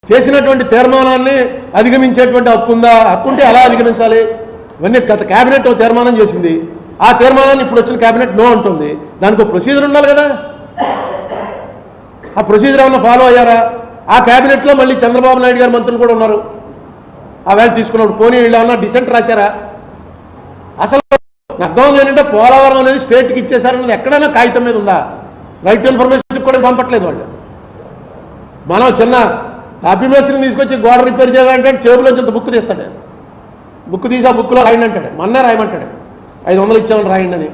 చేసినటువంటి తీర్మానాన్ని అధిగమించేటువంటి హక్కు ఉందా? హక్కు ఉంటే ఎలా అధిగమించాలి? ఇవన్నీ గత కేబినెట్ తీర్మానం చేసింది. ఆ తీర్మానాన్ని ఇప్పుడు వచ్చిన కేబినెట్ నో అంటుంది. దానికి ఒక ప్రొసీజర్ ఉండాలి కదా. ఆ ప్రొసీజర్ ఏమన్నా ఫాలో అయ్యారా? ఆ కేబినెట్లో మళ్ళీ చంద్రబాబు నాయుడు గారు మంత్రులు కూడా ఉన్నారు. ఆ వేళ తీసుకున్నప్పుడు పోనీ వీళ్ళు ఏమన్నా డిసెంట్ రాశారా? అసలు అర్థం ఏంటంటే పోలవరం అనేది స్టేట్కి ఇచ్చేశారన్నది ఎక్కడైనా కాగితం మీద ఉందా? రైట్ టు ఇన్ఫర్మేషన్ కూడా పంపట్లేదు వాళ్ళు. మనం చిన్న తాపీ మేస్త్రిని తీసుకొచ్చి గోడ రిపేర్ చేయాలంటే చేబులోంచి అంత బుక్ తీస్తాడు. బుక్ తీసి ఆ బుక్లో రాయండి అంటాడు. మొన్నే రాయమంటాడు. 500 ఇచ్చామని రాయండి అని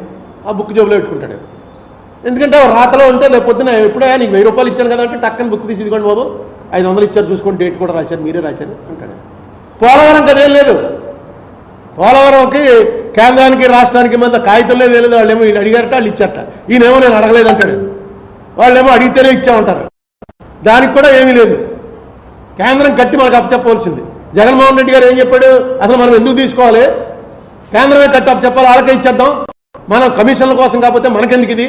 ఆ బుక్ జేబులో పెట్టుకుంటాడు. ఎందుకంటే రాతలో ఉంటే లేకపోతే ఎప్పుడే నీకు 1000 రూపాయలు ఇచ్చాను కదా అంటే టక్కని బుక్ తీసి ఇదిగోండి బాబు 500 ఇచ్చారు చూసుకోండి, డేట్ కూడా రాశారు, మీరే రాశారు అంటాడు. పోలవరం కదేం లేదు. పోలవరంకి కేంద్రానికి రాష్ట్రానికి మధ్య కాగితం లేదు, లేదు. వాళ్ళేమో వీళ్ళు అడిగారట, వాళ్ళు ఇచ్చారట. ఈయనేమో నేను అడగలేదు అంటాడు. వాళ్ళేమో అడిగితేనే ఇచ్చామంటారు. దానికి కూడా ఏమీ లేదు. కేంద్రం కట్టి మనకు అప్పచెప్పవలసింది. జగన్మోహన్ రెడ్డి గారు ఏం చెప్పాడు? అసలు మనం ఎందుకు తీసుకోవాలి? కేంద్రమే కట్టి అప్పచెప్పాలి, వాళ్ళకే ఇచ్చేద్దాం, మనం కమిషన్ల కోసం కాకపోతే మనకెందుకు ఇది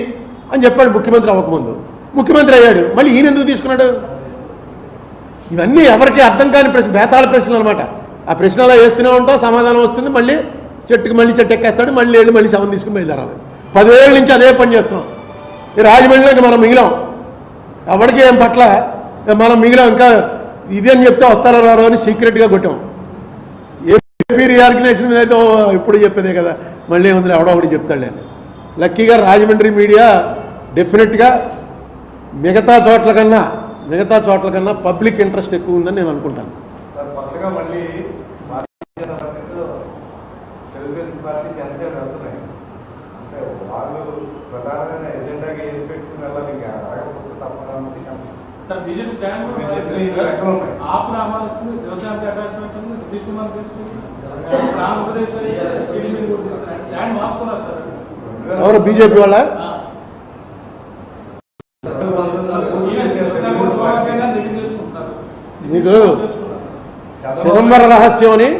అని చెప్పాడు ముఖ్యమంత్రి అవ్వకముందు. ముఖ్యమంత్రి అయ్యాడు, మళ్ళీ ఈయన ఎందుకు తీసుకున్నాడు? ఇవన్నీ ఎవరికి అర్థం కాని ప్రశ్న, బేతాళ ప్రశ్నలు అనమాట. ఆ ప్రశ్న అలా వేస్తూనే ఉంటాం, సమాధానం వస్తుంది, మళ్ళీ చెట్టు ఎక్కేస్తాడు, మళ్ళీ వెళ్ళి మళ్ళీ శవం తీసుకుని బయలుదేరాలి. 10 ఏళ్ళ నుంచి అదే పని చేస్తున్నాం. ఈ రాజమండ్రిలోకి మనం మిగిలాం, ఎవరికి ఏం పట్ల మనం మిగిలాం. ఇంకా ఇది అని చెప్తే వస్తారో రారో అని సీక్రెట్గా కొట్టాం. ఏపీ రీఆర్గనైజేషన్ మీద అయితే ఇప్పుడు చెప్పేదే కదా, మళ్ళీ ఏముంది ఎవడో ఒకటి చెప్తాడు అని. లక్కీగా రాజమండ్రి మీడియా డెఫినెట్గా మిగతా చోట్ల కన్నా పబ్లిక్ ఇంట్రెస్ట్ ఎక్కువ ఉందని నేను అనుకుంటాను. ఎవరు బీజేపీ వాళ్ళ? మీకు చిదంబర రహస్యం అని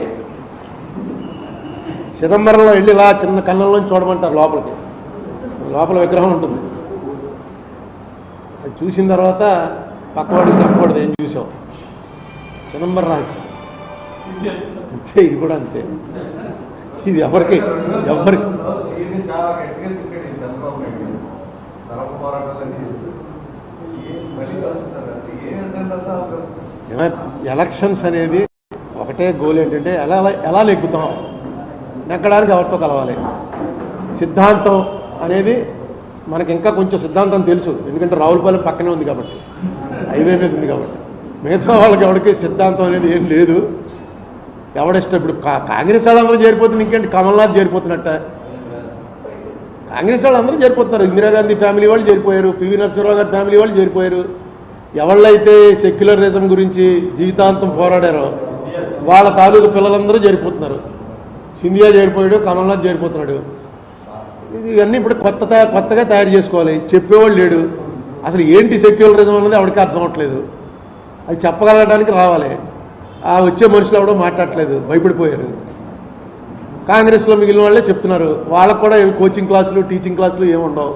చిదంబరంలో వెళ్ళి ఇలా చిన్న కన్నంలోంచి చూడమంటారు. లోపల విగ్రహం ఉంటుంది. అది చూసిన తర్వాత పక్కవాడికి తప్పకూడదు ఏం చూసావు. చిదంబర రహస్యం అంతే. ఇది కూడా అంతే. ఇది ఎవరికి ఎలక్షన్స్ అనేది ఒకటే గోల్ ఏంటంటే ఎలా నెగ్గుతాం, నెగ్గడానికి ఎవరితో కలవాలి. సిద్ధాంతం అనేది మనకి ఇంకా కొంచెం సిద్ధాంతం తెలుసు, ఎందుకంటే రావులపాలెం పక్కనే ఉంది కాబట్టి, హైవే మీద ఉంది కాబట్టి. మిగతా వాళ్ళకి ఎవరికి సిద్ధాంతం అనేది ఏం లేదు. ఎవడిష్టం. ఇప్పుడు కాంగ్రెస్ వాళ్ళందరూ చేరిపోతున్నారు, ఇంకేంటి కమల్నాథ్ చేరిపోతున్నట్ట. కాంగ్రెస్ వాళ్ళందరూ చేరిపోతున్నారు. ఇందిరాగాంధీ ఫ్యామిలీ వాళ్ళు చేరిపోయారు, పివి నరసింహరావు గారి ఫ్యామిలీ వాళ్ళు చేరిపోయారు. ఎవళ్ళైతే సెక్యులరిజం గురించి జీవితాంతం పోరాడారో వాళ్ళ తాలూకు పిల్లలందరూ చేరిపోతున్నారు. సింధియా చేరిపోయాడు, కమల్నాథ్ చేరిపోతున్నాడు. ఇవన్నీ ఇప్పుడు కొత్తగా తయారు చేసుకోవాలి. చెప్పేవాళ్ళు లేడు. అసలు ఏంటి సెక్యులరిజం అన్నది ఎవరికి అర్థం అవ్వట్లేదు. అది చెప్పగలగడానికి రావాలి. ఆ వచ్చే మనుషులు ఎవడో మాట్లాడట్లేదు, భయపడిపోయారు. కాంగ్రెస్లో మిగిలిన వాళ్ళే చెప్తున్నారు. వాళ్ళకు కూడా కోచింగ్ క్లాసులు టీచింగ్ క్లాసులు ఏముండవు.